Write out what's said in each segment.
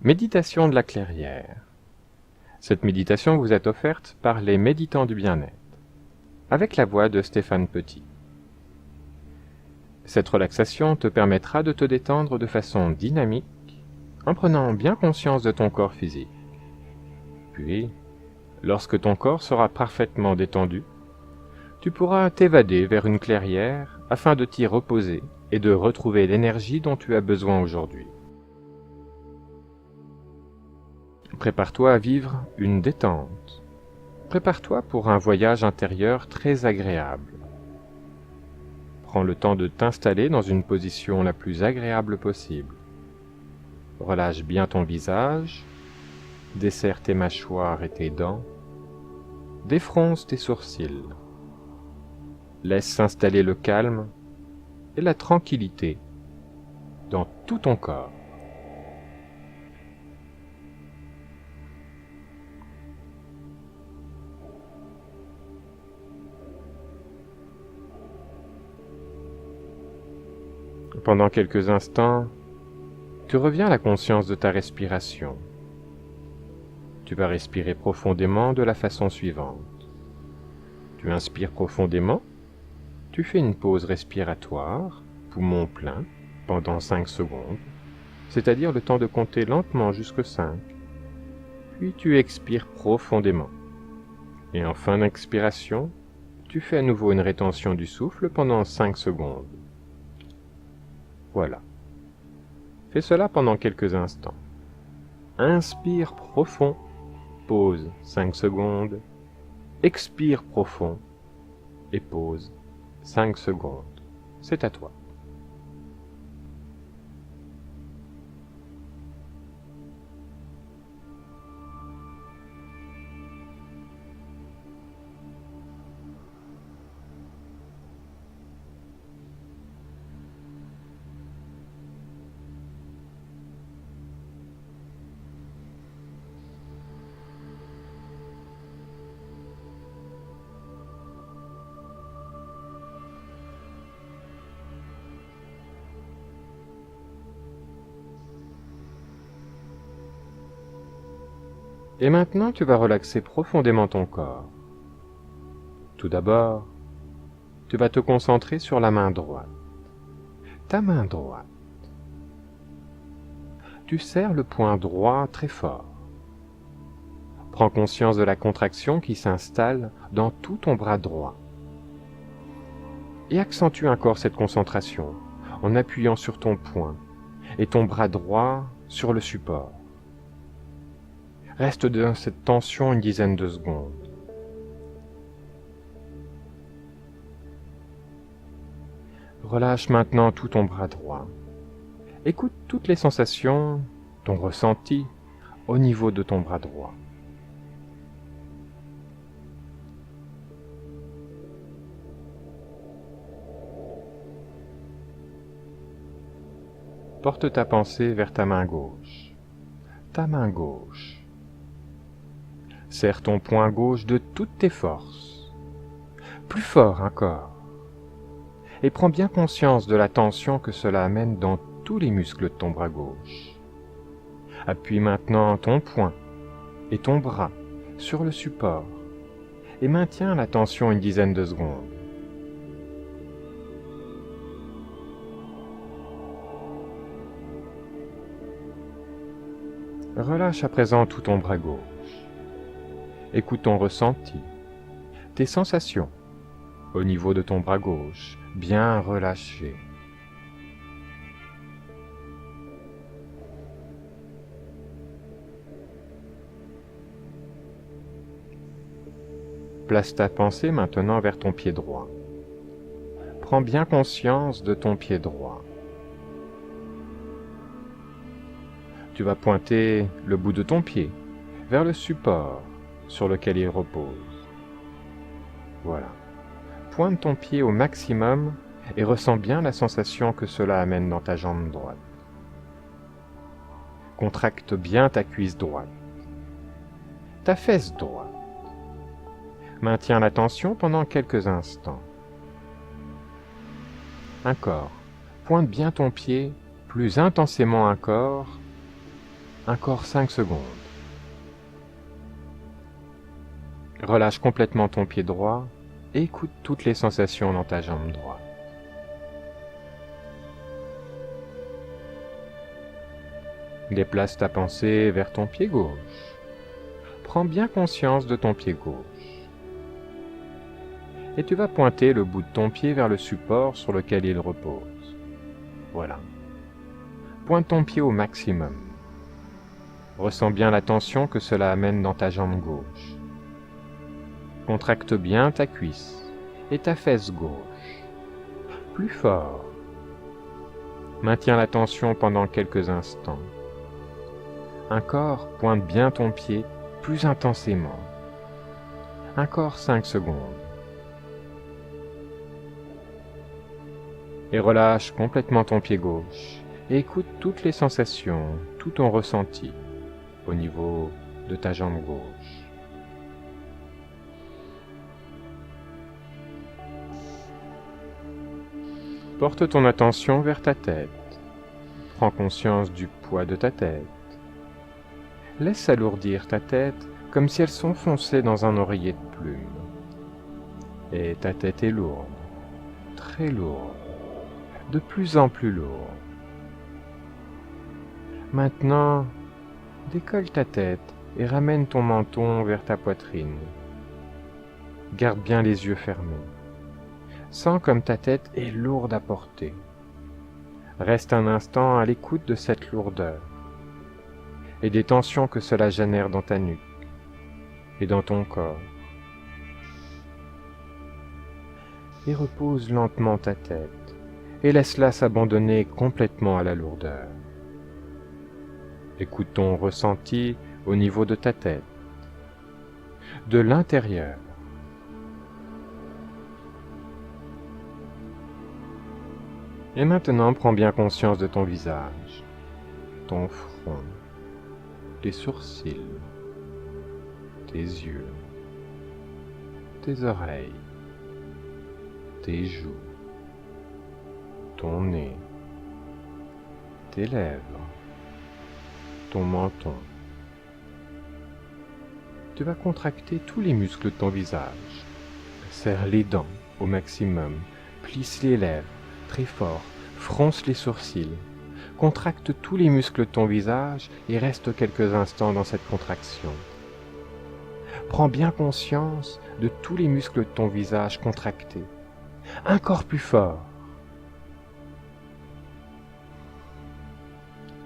Méditation de la clairière. Cette méditation vous est offerte par les méditants du bien-être, avec la voix de Stéphane Petit. Cette relaxation te permettra de te détendre de façon dynamique en prenant bien conscience de ton corps physique. Puis, lorsque ton corps sera parfaitement détendu, tu pourras t'évader vers une clairière afin de t'y reposer et de retrouver l'énergie dont tu as besoin aujourd'hui. Prépare-toi à vivre une détente. Prépare-toi pour un voyage intérieur très agréable. Prends le temps de t'installer dans une position la plus agréable possible. Relâche bien ton visage, desserre tes mâchoires et tes dents, défronce tes sourcils. Laisse s'installer le calme et la tranquillité dans tout ton corps. Pendant quelques instants, tu reviens à la conscience de ta respiration. Tu vas respirer profondément de la façon suivante. Tu inspires profondément, tu fais une pause respiratoire, poumon plein, pendant 5 secondes, c'est-à-dire le temps de compter lentement jusqu'à 5. Puis tu expires profondément. Et en fin d'expiration, tu fais à nouveau une rétention du souffle pendant 5 secondes. Voilà. Fais cela pendant quelques instants. Inspire profond, pause 5 secondes, expire profond et pause 5 secondes. C'est à toi. Et maintenant, tu vas relaxer profondément ton corps. Tout d'abord, tu vas te concentrer sur la main droite. Ta main droite. Tu serres le poing droit très fort. Prends conscience de la contraction qui s'installe dans tout ton bras droit. Et accentue encore cette concentration en appuyant sur ton poing et ton bras droit sur le support. Reste dans cette tension une dizaine de secondes. Relâche maintenant tout ton bras droit. Écoute toutes les sensations, ton ressenti au niveau de ton bras droit. Porte ta pensée vers ta main gauche. Ta main gauche. Serre ton poing gauche de toutes tes forces. Plus fort encore. Et prends bien conscience de la tension que cela amène dans tous les muscles de ton bras gauche. Appuie maintenant ton poing et ton bras sur le support et maintiens la tension une dizaine de secondes. Relâche à présent tout ton bras gauche. Écoute ton ressenti, tes sensations au niveau de ton bras gauche, bien relâché. Place ta pensée maintenant vers ton pied droit. Prends bien conscience de ton pied droit. Tu vas pointer le bout de ton pied vers le support sur lequel il repose. Voilà. Pointe ton pied au maximum et ressens bien la sensation que cela amène dans ta jambe droite. Contracte bien ta cuisse droite, ta fesse droite. Maintiens la tension pendant quelques instants. Encore. Pointe bien ton pied plus intensément encore Encore 5 secondes. Relâche complètement ton pied droit et écoute toutes les sensations dans ta jambe droite. Déplace ta pensée vers ton pied gauche. Prends bien conscience de ton pied gauche. Et tu vas pointer le bout de ton pied vers le support sur lequel il repose. Voilà. Pointe ton pied au maximum. Ressens bien la tension que cela amène dans ta jambe gauche. Contracte bien ta cuisse et ta fesse gauche. Plus fort. Maintiens la tension pendant quelques instants. Encore, pointe bien ton pied plus intensément. Encore 5 secondes. Et relâche complètement ton pied gauche et écoute toutes les sensations, tout ton ressenti au niveau de ta jambe gauche. Porte ton attention vers ta tête. Prends conscience du poids de ta tête. Laisse alourdir ta tête comme si elle s'enfonçait dans un oreiller de plumes. Et ta tête est lourde, très lourde, de plus en plus lourde. Maintenant, décolle ta tête et ramène ton menton vers ta poitrine. Garde bien les yeux fermés. Sens comme ta tête est lourde à porter. Reste un instant à l'écoute de cette lourdeur et des tensions que cela génère dans ta nuque et dans ton corps. Et repose lentement ta tête et laisse-la s'abandonner complètement à la lourdeur. Écoute ton ressenti au niveau de ta tête, de l'intérieur. Et maintenant, prends bien conscience de ton visage, ton front, tes sourcils, tes yeux, tes oreilles, tes joues, ton nez, tes lèvres, ton menton. Tu vas contracter tous les muscles de ton visage. Serre les dents au maximum, plisse les lèvres très fort, fronce les sourcils. Contracte tous les muscles de ton visage et reste quelques instants dans cette contraction. Prends bien conscience de tous les muscles de ton visage contractés. Encore plus fort.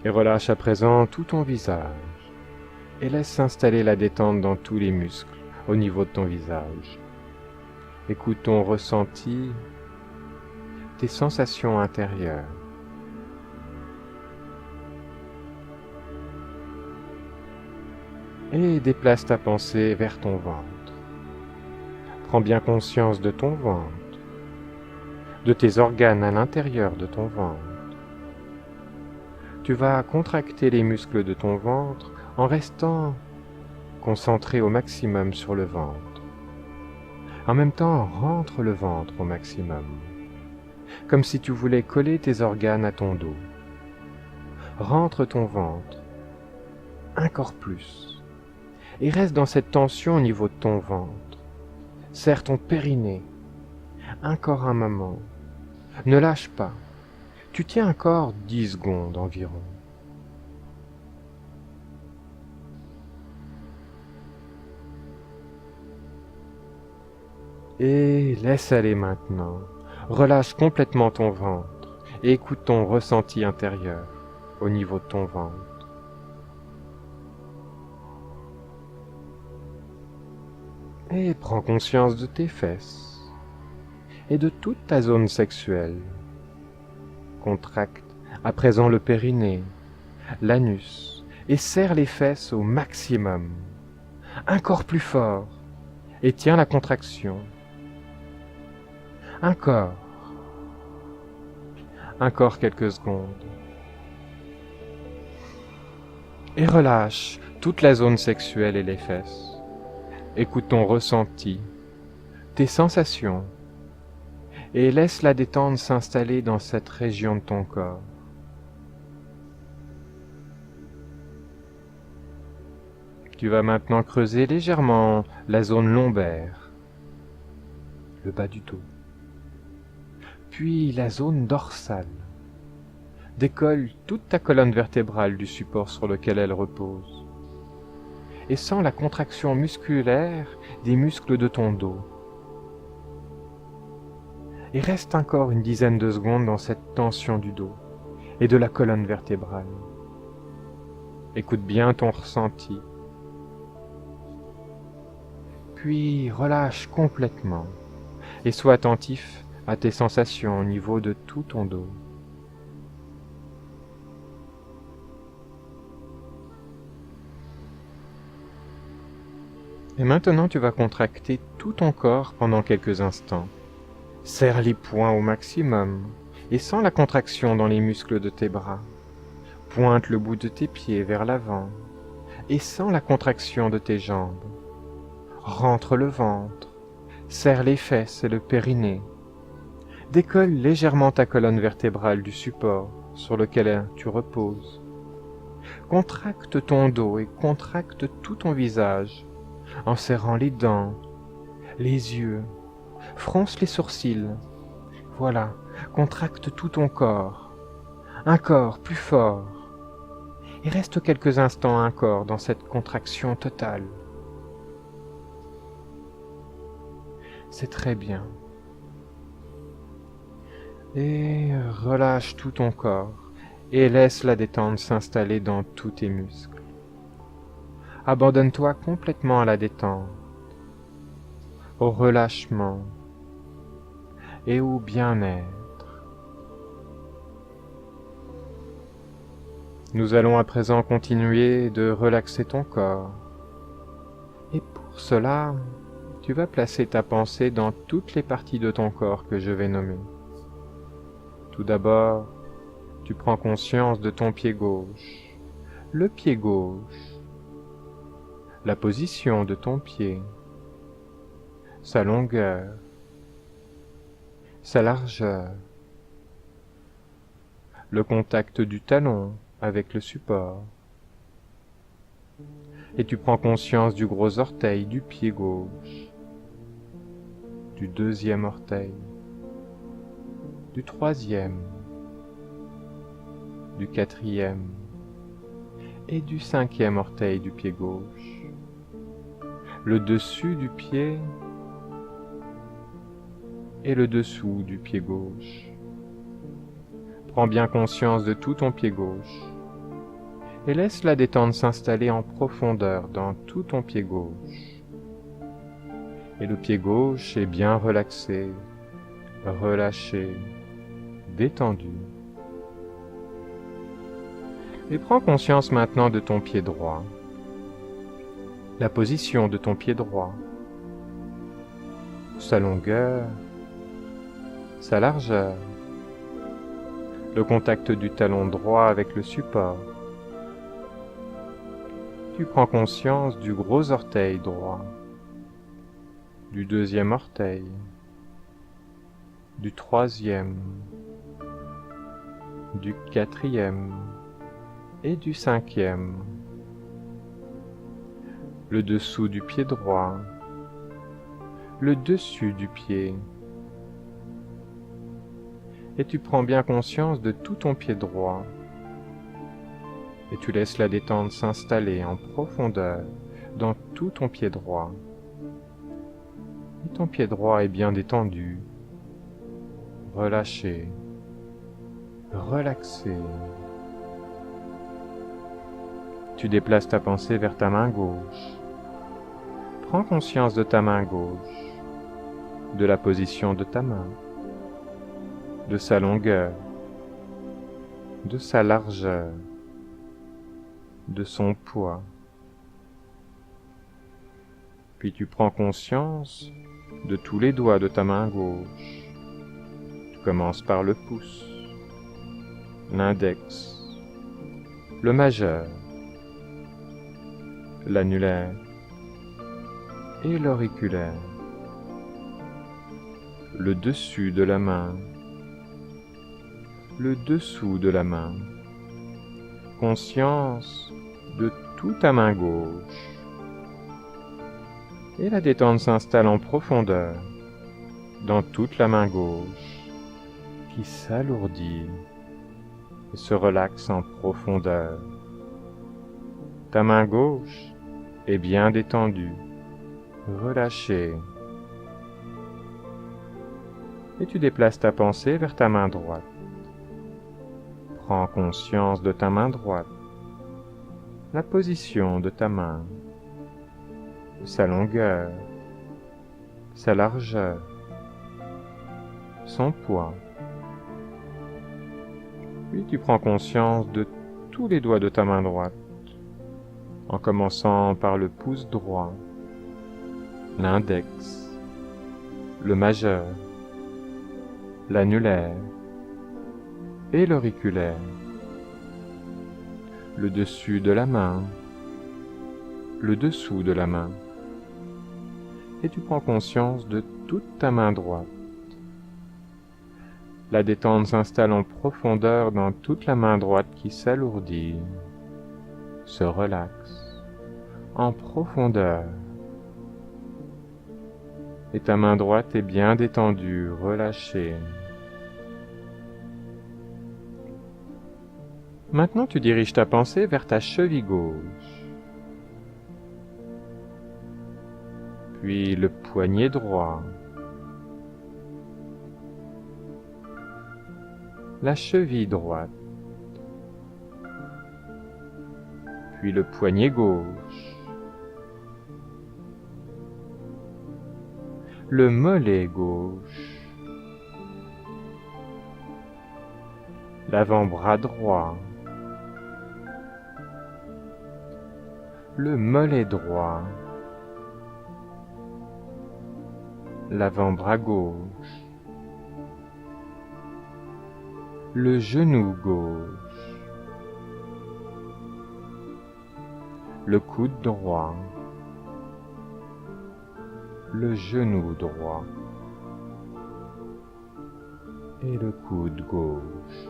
Et relâche à présent tout ton visage et laisse s'installer la détente dans tous les muscles au niveau de ton visage. Écoute ton ressenti, tes sensations intérieures. Et déplace ta pensée vers ton ventre. Prends bien conscience de ton ventre, de tes organes à l'intérieur de ton ventre. Tu vas contracter les muscles de ton ventre en restant concentré au maximum sur le ventre. En même temps, rentre le ventre au maximum, comme si tu voulais coller tes organes à ton dos. Rentre ton ventre, encore plus, et reste dans cette tension au niveau de ton ventre. Serre ton périnée, encore un moment. Ne lâche pas. Tu tiens encore 10 secondes environ. Et laisse aller maintenant. Relâche complètement ton ventre et écoute ton ressenti intérieur au niveau de ton ventre. Et prends conscience de tes fesses et de toute ta zone sexuelle. Contracte à présent le périnée, l'anus et serre les fesses au maximum. Encore plus fort et tiens la contraction. Encore quelques secondes. Et relâche toute la zone sexuelle et les fesses. Écoute ton ressenti, tes sensations, et laisse la détente s'installer dans cette région de ton corps. Tu vas maintenant creuser légèrement la zone lombaire, le bas du dos, puis la zone dorsale. Décolle toute ta colonne vertébrale du support sur lequel elle repose et sens la contraction musculaire des muscles de ton dos. Et reste encore une dizaine de secondes dans cette tension du dos et de la colonne vertébrale. Écoute bien ton ressenti. Puis relâche complètement et sois attentif à tes sensations au niveau de tout ton dos. Et maintenant, tu vas contracter tout ton corps pendant quelques instants. Serre les poings au maximum et sens la contraction dans les muscles de tes bras. Pointe le bout de tes pieds vers l'avant et sens la contraction de tes jambes. Rentre le ventre, serre les fesses et le périnée. Décolle légèrement ta colonne vertébrale du support sur lequel tu reposes. Contracte ton dos et contracte tout ton visage en serrant les dents, les yeux, fronce les sourcils. Voilà, contracte tout ton corps, un corps plus fort, et reste quelques instants encore dans cette contraction totale. C'est très bien. Et relâche tout ton corps et laisse la détente s'installer dans tous tes muscles. Abandonne-toi complètement à la détente, au relâchement et au bien-être. Nous allons à présent continuer de relaxer ton corps. Et pour cela, tu vas placer ta pensée dans toutes les parties de ton corps que je vais nommer. Tout d'abord, tu prends conscience de ton pied gauche, le pied gauche, la position de ton pied, sa longueur, sa largeur, le contact du talon avec le support. Et tu prends conscience du gros orteil du pied gauche, du deuxième orteil, du troisième, du quatrième et du cinquième orteil du pied gauche. Le dessus du pied et le dessous du pied gauche. Prends bien conscience de tout ton pied gauche et laisse la détente s'installer en profondeur dans tout ton pied gauche. Et le pied gauche est bien relaxé, relâché, détendu. Et prends conscience maintenant de ton pied droit. La position de ton pied droit, sa longueur, sa largeur, le contact du talon droit avec le support. Tu prends conscience du gros orteil droit, du deuxième orteil, du troisième, du quatrième et du cinquième. Le dessous du pied droit, le dessus du pied. Et tu prends bien conscience de tout ton pied droit. Et tu laisses la détente s'installer en profondeur dans tout ton pied droit. Et ton pied droit est bien détendu, relâché, relaxé. Tu déplaces ta pensée vers ta main gauche. Prends conscience de ta main gauche, de la position de ta main, de sa longueur, de sa largeur, de son poids. Puis tu prends conscience de tous les doigts de ta main gauche. Tu commences par le pouce, l'index, le majeur, l'annulaire et l'auriculaire, le dessus de la main, le dessous de la main, conscience de toute ta main gauche, Et la détente s'installe en profondeur dans toute la main gauche qui s'alourdit et se relaxe en profondeur. Ta main gauche est bien détendue, relâchée. Et tu déplaces ta pensée vers ta main droite. Prends conscience de ta main droite, la position de ta main, sa longueur, sa largeur, son poids. Puis tu prends conscience de tous les doigts de ta main droite, en commençant par le pouce droit, l'index, le majeur, l'annulaire et l'auriculaire, le dessus de la main, le dessous de la main, et tu prends conscience de toute ta main droite. La détente s'installe en profondeur dans toute la main droite qui s'alourdit, se relaxe en profondeur. Et ta main droite est bien détendue, relâchée. Maintenant, tu diriges ta pensée vers ta cheville gauche, puis le poignet droit, la cheville droite, puis le poignet gauche, le mollet gauche, l'avant-bras droit, le mollet droit, l'avant-bras gauche, le genou gauche, le coude droit, le genou droit et le coude gauche.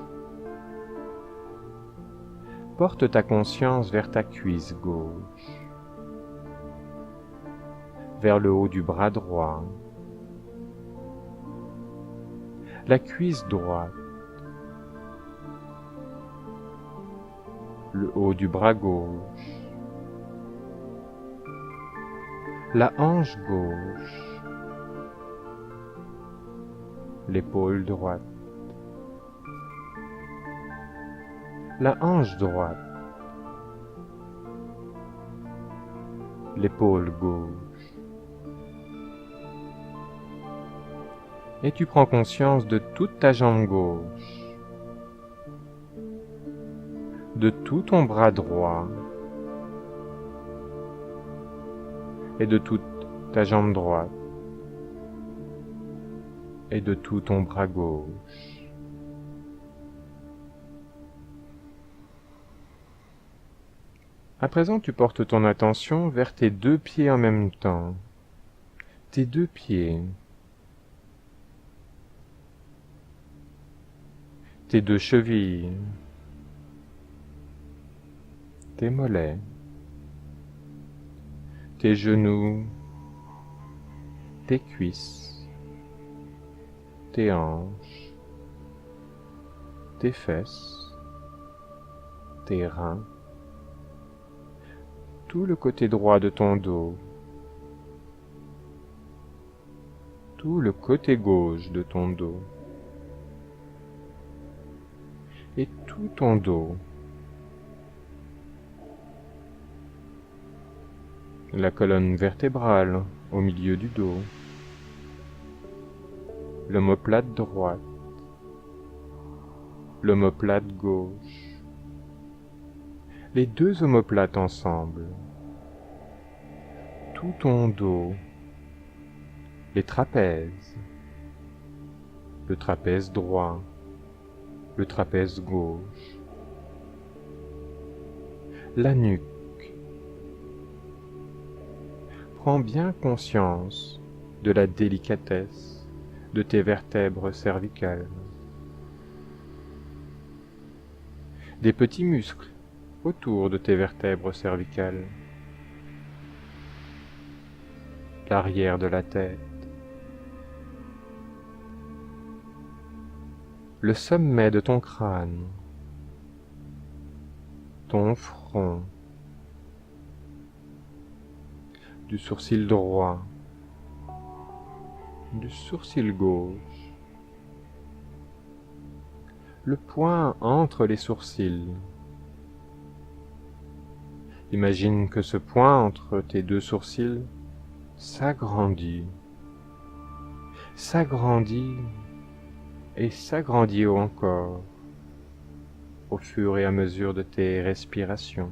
Porte ta conscience vers ta cuisse gauche, vers le haut du bras droit, la cuisse droite, le haut du bras gauche, la hanche gauche, l'épaule droite, la hanche droite, l'épaule gauche. Et tu prends conscience de toute ta jambe gauche, de tout ton bras droit et de toute ta jambe droite et de tout ton bras gauche. À présent, tu portes ton attention vers tes deux pieds en même temps. Tes deux pieds. Tes deux chevilles. Tes mollets. Tes genoux. Tes cuisses. Tes hanches. Tes fesses. Tes reins. Tout le côté droit de ton dos, tout le côté gauche de ton dos, et tout ton dos, la colonne vertébrale au milieu du dos, l'omoplate droite, l'omoplate gauche, les deux omoplates ensemble, tout ton dos, les trapèzes, le trapèze droit, le trapèze gauche, la nuque. Prends bien conscience de la délicatesse de tes vertèbres cervicales, des petits muscles autour de tes vertèbres cervicales. l'arrière de la tête, le sommet de ton crâne, ton front, du sourcil droit, du sourcil gauche, le point entre les sourcils. Imagine que ce point entre tes deux sourcils s'agrandit, s'agrandit et s'agrandit encore au fur et à mesure de tes respirations.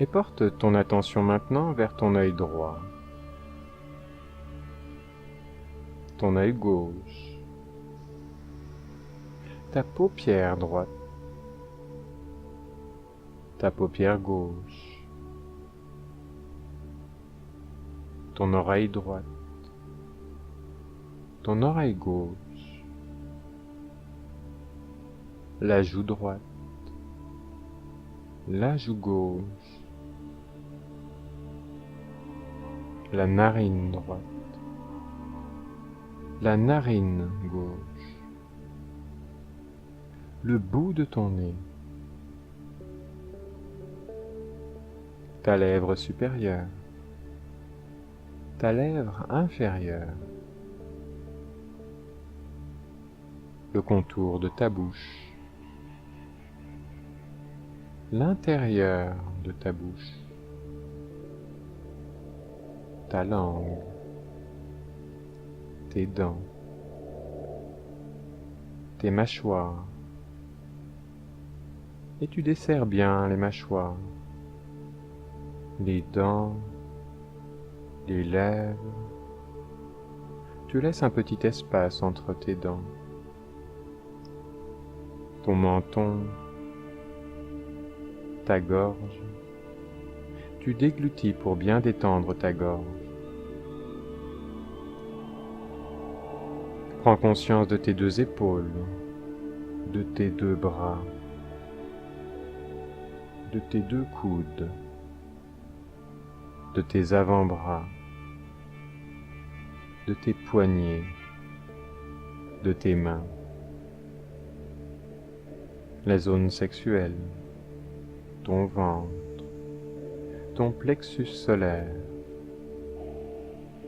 Et porte ton attention maintenant vers ton œil droit, ton œil gauche, ta paupière droite, ta paupière gauche, ton oreille droite, ton oreille gauche, la joue droite, la joue gauche, la narine droite, la narine gauche, le bout de ton nez, ta lèvre supérieure, ta lèvre inférieure, le contour de ta bouche, l'intérieur de ta bouche, ta langue, tes dents, tes mâchoires, et tu desserres bien les mâchoires, les dents, les lèvres. Tu laisses un petit espace entre tes dents, ton menton, ta gorge. Tu déglutis pour bien détendre ta gorge. Prends conscience de tes deux épaules, de tes deux bras, de tes deux coudes, de tes avant-bras, de tes poignets, de tes mains, la zone sexuelle, ton ventre, ton plexus solaire,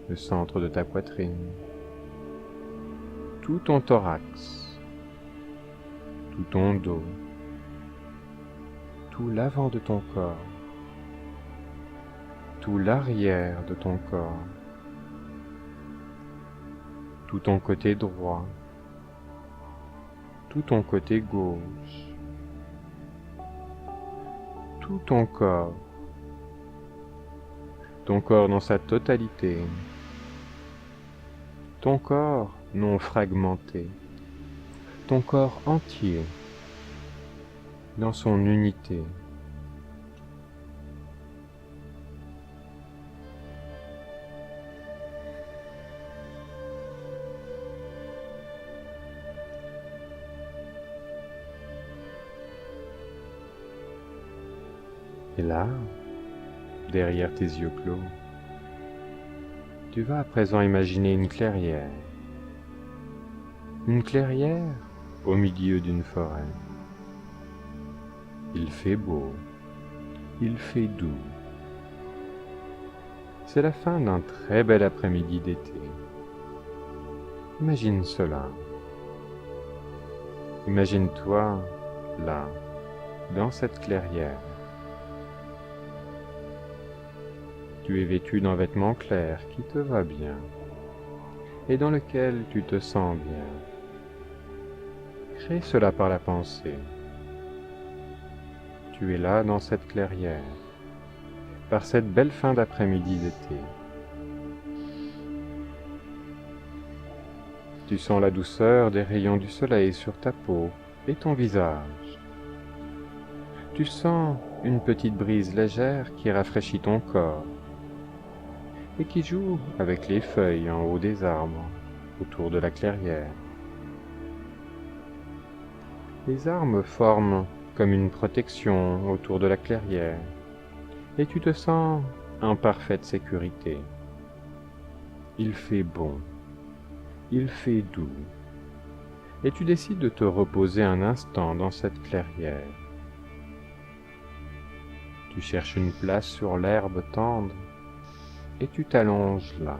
le centre de ta poitrine, tout ton thorax, tout ton dos, tout l'avant de ton corps, tout l'arrière de ton corps, tout ton côté droit, tout ton côté gauche, tout ton corps dans sa totalité, ton corps non fragmenté, ton corps entier dans son unité. Et là, derrière tes yeux clos, tu vas à présent imaginer une clairière au milieu d'une forêt. Il fait beau, il fait doux. C'est la fin d'un très bel après-midi d'été. Imagine cela. Imagine-toi là, dans cette clairière. Tu es vêtu d'un vêtement clair qui te va bien et dans lequel tu te sens bien. Crée cela par la pensée. Tu es là dans cette clairière, par cette belle fin d'après-midi d'été. Tu sens la douceur des rayons du soleil sur ta peau et ton visage. Tu sens une petite brise légère qui rafraîchit ton corps et qui joue avec les feuilles en haut des arbres autour de la clairière. Les arbres forment comme une protection autour de la clairière et tu te sens en parfaite sécurité. Il fait bon, il fait doux et tu décides de te reposer un instant dans cette clairière. Tu cherches une place sur l'herbe tendre et tu t'allonges là,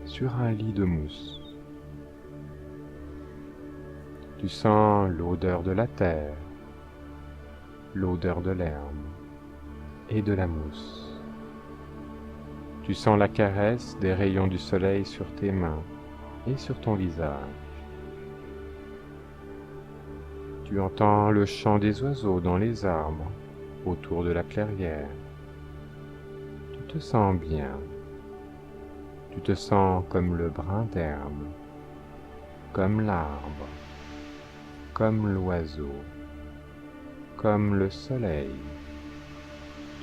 sur un lit de mousse. Tu sens l'odeur de la terre, l'odeur de l'herbe et de la mousse. Tu sens la caresse des rayons du soleil sur tes mains et sur ton visage. Tu entends le chant des oiseaux dans les arbres autour de la clairière. Tu te sens bien. Tu te sens comme le brin d'herbe, comme l'arbre, comme l'oiseau, comme le soleil.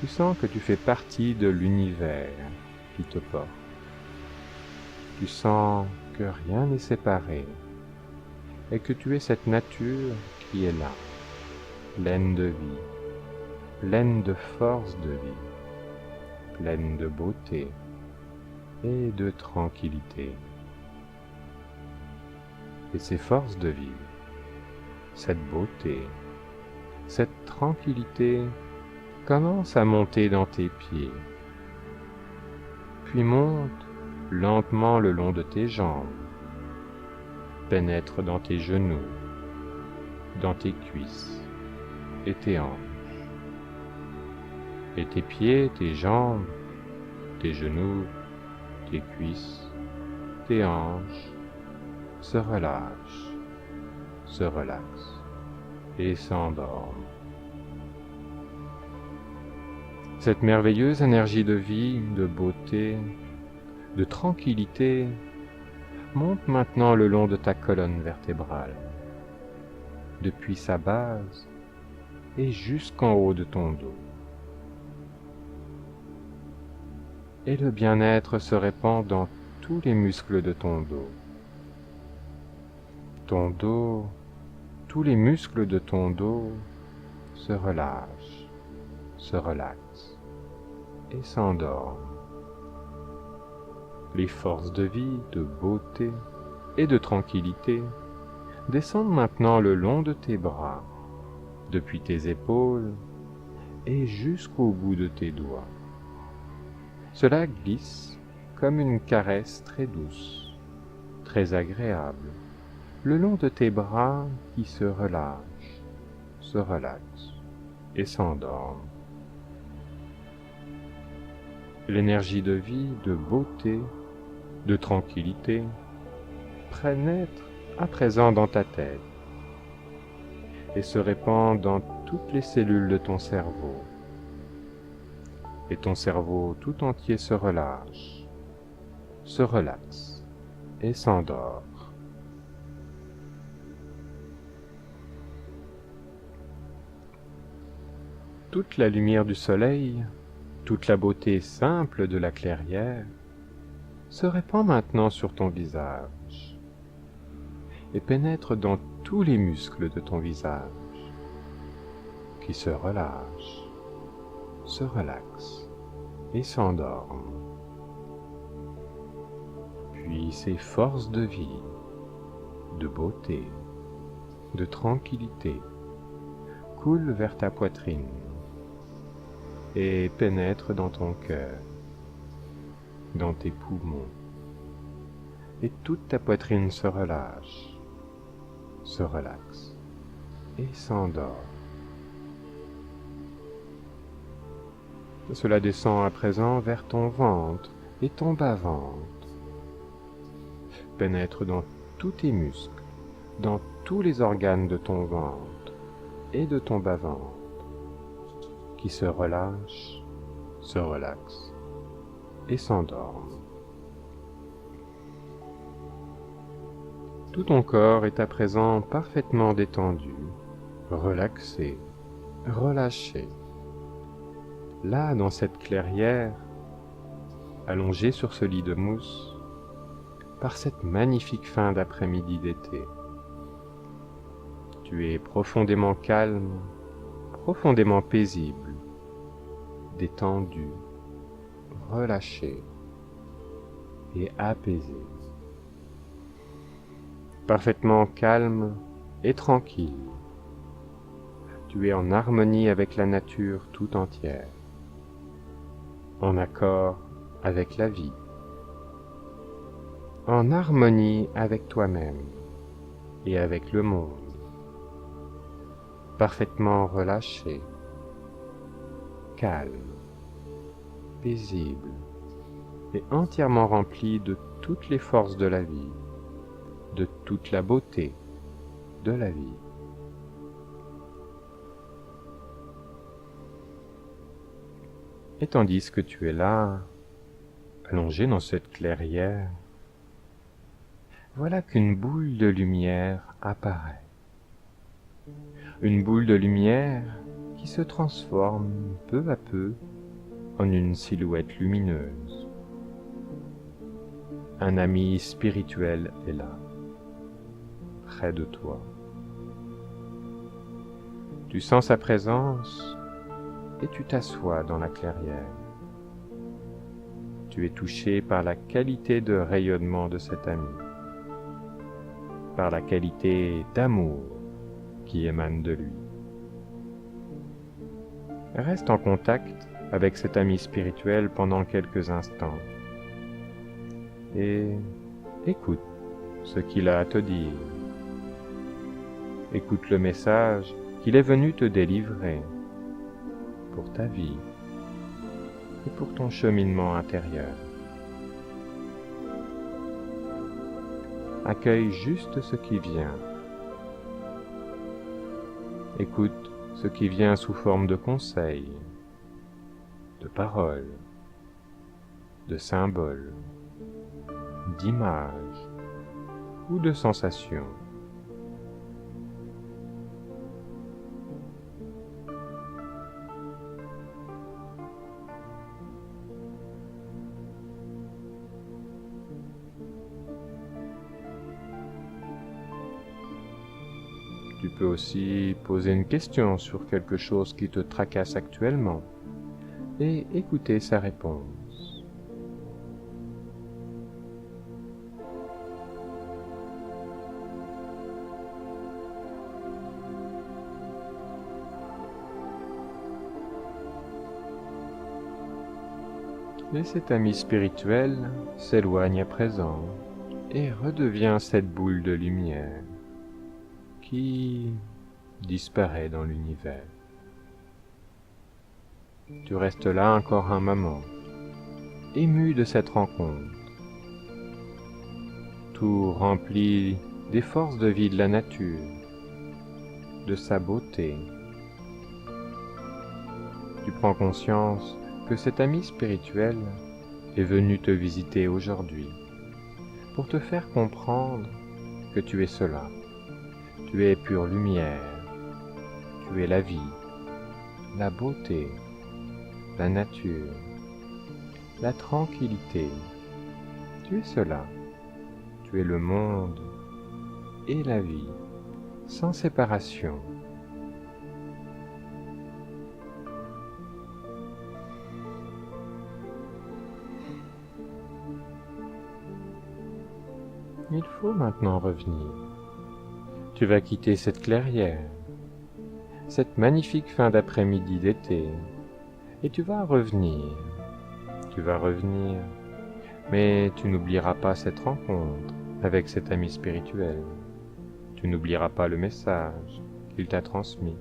Tu sens que tu fais partie de l'univers qui te porte. Tu sens que rien n'est séparé et que tu es cette nature qui est là, pleine de vie, pleine de force de vie, pleine de beauté et de tranquillité. Et ces forces de vie, cette beauté, cette tranquillité commence à monter dans tes pieds, puis monte lentement le long de tes jambes, pénètre dans tes genoux, dans tes cuisses et tes hanches. Et tes pieds, tes jambes, tes genoux, tes cuisses, tes hanches se relâchent, se relaxent et s'endorment. Cette merveilleuse énergie de vie, de beauté, de tranquillité monte maintenant le long de ta colonne vertébrale, depuis sa base et jusqu'en haut de ton dos. Et le bien-être se répand dans tous les muscles de ton dos. Ton dos, tous les muscles de ton dos se relâchent, se relaxent et s'endorment. Les forces de vie, de beauté et de tranquillité descendent maintenant le long de tes bras, depuis tes épaules et jusqu'au bout de tes doigts. Cela glisse comme une caresse très douce, très agréable, le long de tes bras qui se relâchent, se relaxent et s'endorment. L'énergie de vie, de beauté, de tranquillité pénètre à présent dans ta tête et se répand dans toutes les cellules de ton cerveau. Et ton cerveau tout entier se relâche, se relaxe et s'endort. Toute la lumière du soleil, toute la beauté simple de la clairière se répand maintenant sur ton visage et pénètre dans tous les muscles de ton visage qui se relâchent, se relaxent et s'endorment. Puis ces forces de vie, de beauté, de tranquillité coulent vers ta poitrine et pénètrent dans ton cœur, dans tes poumons, et toute ta poitrine se relâche, se relaxe et s'endort. Cela descend à présent vers ton ventre et ton bas-ventre, pénètre dans tous tes muscles, dans tous les organes de ton ventre et de ton bas-ventre, qui se relâchent, se relaxent et s'endorment. Tout ton corps est à présent parfaitement détendu, relaxé, relâché. Là, dans cette clairière, allongé sur ce lit de mousse, par cette magnifique fin d'après-midi d'été. Tu es profondément calme, profondément paisible, détendu, relâché et apaisé. Parfaitement calme et tranquille. Tu es en harmonie avec la nature tout entière, en accord avec la vie, en harmonie avec toi-même et avec le monde, parfaitement relâché, calme, paisible et entièrement rempli de toutes les forces de la vie, de toute la beauté de la vie. Et tandis que tu es là, allongé dans cette clairière, voilà qu'une boule de lumière apparaît. Une boule de lumière qui se transforme peu à peu en une silhouette lumineuse. Un ami spirituel est là, près de toi. Tu sens sa présence et tu t'assois dans la clairière. Tu es touché par la qualité de rayonnement de cet ami, par la qualité d'amour qui émane de lui. Reste en contact avec cet ami spirituel pendant quelques instants et écoute ce qu'il a à te dire. Écoute le message qu'il est venu te délivrer pour ta vie et pour ton cheminement intérieur. Accueille juste ce qui vient. Écoute ce qui vient sous forme de conseils, de paroles, de symboles, d'images ou de sensations. Tu peux aussi poser une question sur quelque chose qui te tracasse actuellement et écouter sa réponse. Et cet ami spirituel s'éloigne à présent et redevient cette boule de lumière qui disparaît dans l'univers. Tu restes là encore un moment, ému de cette rencontre, tout rempli des forces de vie de la nature, de sa beauté. Tu prends conscience que cet ami spirituel est venu te visiter aujourd'hui pour te faire comprendre que tu es cela. Tu es pure lumière, tu es la vie, la beauté, la nature, la tranquillité. Tu es cela, tu es le monde et la vie, sans séparation. Il faut maintenant revenir. Tu vas quitter cette clairière, cette magnifique fin d'après-midi d'été, et tu vas revenir, mais tu n'oublieras pas cette rencontre avec cet ami spirituel, tu n'oublieras pas le message qu'il t'a transmis.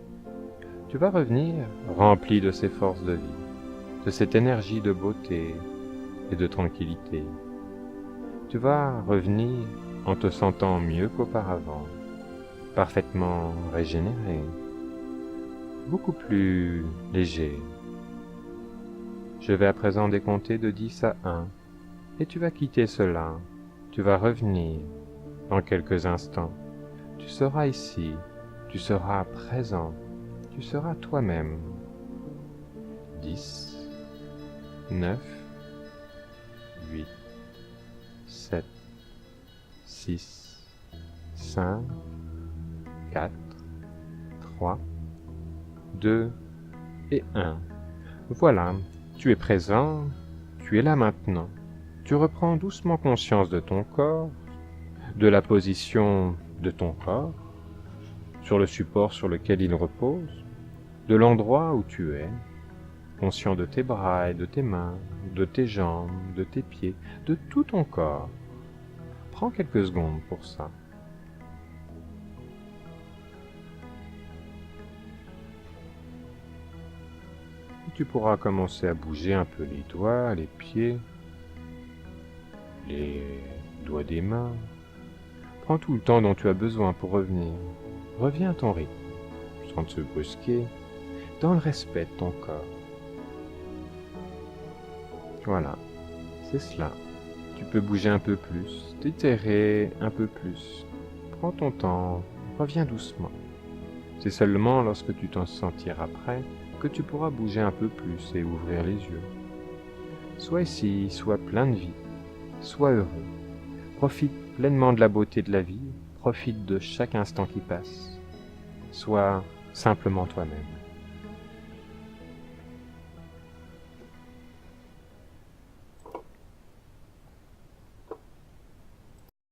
Tu vas revenir rempli de ces forces de vie, de cette énergie de beauté et de tranquillité. Tu vas revenir en te sentant mieux qu'auparavant, parfaitement régénéré, beaucoup plus léger. Je vais à présent décompter de 10 à 1, et tu vas quitter cela, tu vas revenir dans quelques instants. Tu seras ici, tu seras présent, tu seras toi-même. 10, 9, 8, 7, 6, 5, 4, 3, 2 et 1. Voilà, tu es présent, tu es là maintenant. Tu reprends doucement conscience de ton corps, de la position de ton corps, sur le support sur lequel il repose, de l'endroit où tu es, conscient de tes bras et de tes mains, de tes jambes, de tes pieds, de tout ton corps. Prends quelques secondes pour ça. Et tu pourras commencer à bouger un peu les doigts, les pieds, les doigts des mains. Prends tout le temps dont tu as besoin pour revenir. Reviens à ton rythme, sans te brusquer, dans le respect de ton corps. Voilà, c'est cela. Tu peux bouger un peu plus, t'étirer un peu plus. Prends ton temps, reviens doucement. C'est seulement lorsque tu t'en sentiras prêt que tu pourras bouger un peu plus et ouvrir les yeux. Sois ici, sois plein de vie, sois heureux. Profite pleinement de la beauté de la vie, profite de chaque instant qui passe. Sois simplement toi-même.